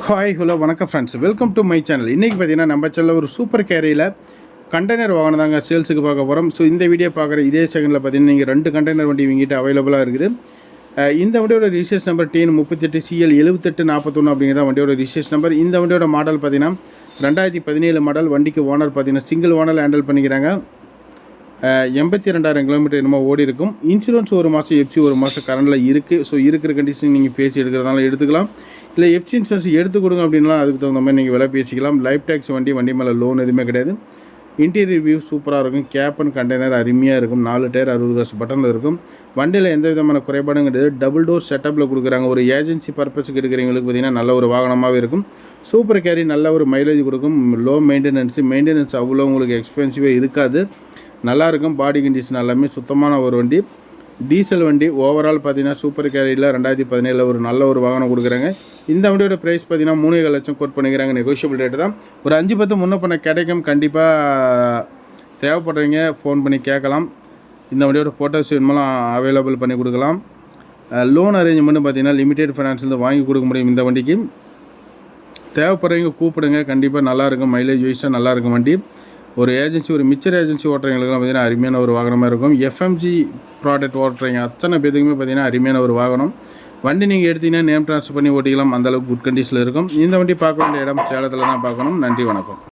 Hi hello வணக்கம் friends, welcome to my channel. இன்றைக்கி பார்த்தீங்கன்னா நம்ம சேனலில் ஒரு சூப்பர் கேரியில் கண்டெய்னர் வாகனம் தாங்க சேல்ஸுக்கு பார்க்க போகிறோம். ஸோ இந்த வீடியோ பார்க்குற இதே செகண்டில் பார்த்தீங்கன்னா நீங்கள் 2 கண்டெய்னர் வண்டி இவங்கிட்ட அவைலபிளாக இருக்குது. இந்த வண்டியோட ரிஜிஸ்ட்ரேஷன் நம்பர் TN38CL 7841 அப்படிங்கிறத வண்டியோட ரிஜிஸ்ட்ரேஷன் நம்பர். இந்த வண்டியோட மாடல் பார்த்தீங்கன்னா 2017 மாடல். வண்டிக்கு ஓனர் பார்த்தீங்கன்னா சிங்கிள் ஓனர் ஹேண்டில் பண்ணிக்கிறாங்க. 82,000 கிலோமீட்டர் என்னமோ ஓடி இருக்கும். இன்சூரன்ஸ் 1 மாதம், எஃப்சி 1 மாதம் கரண்டில் இருக்குது. ஸோ இருக்கிற கண்டிஷன் நீங்கள் பேசி எடுக்கிறதுனால எடுத்துக்கலாம். இல்லை எஃப்சி இன்சூரன்ஸ் எடுத்து கொடுங்க அப்படின்லாம் அதுக்கு தகுந்த மாதிரி நீங்கள் விலை பேசிக்கலாம். லைஃப் டேக்ஸ் வண்டி மேலே லோன் எதுவுமே கிடையாது. இன்டீரியர் வியூ சூப்பராக இருக்கும். கேப் அண்ட் கண்டெய்னர் அருமையாக இருக்கும். 4 டயர் 60 வருஷ பட்டனில் இருக்கும். வண்டியில் எந்த விதமான குறைபாடும் கிடையாது. டபுள் டோர் செட்டப்பில் கொடுக்குறாங்க. ஒரு ஏஜென்சி பர்பஸுக்கு எடுக்கிறவங்களுக்கு பார்த்திங்கன்னா நல்ல ஒரு வாகனமாகவே இருக்கும். சூப்பர் கேரி நல்ல ஒரு மைலேஜ் கொடுக்கும். லோ மெயின்டெனன்ஸ் அவ்வளோ உங்களுக்கு எக்ஸ்பென்சிவாக இருக்காது. நல்லாயிருக்கும். பாடி கண்டிஷன் எல்லாமே சுத்தமான ஒரு வண்டி. டீசல் வண்டி. ஓவரால் பார்த்தீங்கன்னா சூப்பர் கேரியில் 2017 ஒரு நல்ல ஒரு வாகனம் கொடுக்குறாங்க. இந்த வண்டியோட ப்ரைஸ் பார்த்தீங்கன்னா 3.5 லட்சம் கோட் பண்ணிக்கிறாங்க. நெகோஷியபிள் ரேட்டு தான். ஒரு 5-10 முன்ன பண்ண கிடைக்கும். கண்டிப்பாக தேவைப்படுறவங்க ஃபோன் பண்ணி கேட்கலாம். இந்த வண்டியோட ஃபோட்டோஸ் வேணுமெல்லாம் அவைலபிள் பண்ணி கொடுக்கலாம். லோன் அரேஞ்ச்மெண்ட்டு பார்த்தீங்கன்னா லிமிடெட் ஃபைனான்ஸ்லேருந்து வாங்கி கொடுக்க முடியும். இந்த வண்டிக்கு தேவைப்படுறவங்க கூப்பிடுங்க. கண்டிப்பாக நல்லாயிருக்கும். மைலேஜ் வைஸாக நல்லாயிருக்கும் வண்டி. ஒரு ஏஜென்சி, ஒரு மிச்சர் ஏஜென்சி ஓட்டுறவங்களுக்குலாம் பார்த்திங்கன்னா அருமையான ஒரு வாகனமாக இருக்கும். எஃப்எம்ஜி ப்ராடக்ட் ஓட்டுறவங்க அத்தனை பேருக்குமே பார்த்திங்கன்னா அருமையான ஒரு வாகனம். வண்டி நீங்கள் எடுத்திங்கன்னா நேம் ட்ரான்ஸ்ஃபர் பண்ணி ஓட்டிக்கலாம். அந்தளவுக்கு குட் கண்டிஷனில் இருக்கும். இந்த வண்டி பார்க்க வேண்டிய இடம் சேலத்தில் தான் பார்க்கணும். நன்றி, வணக்கம்.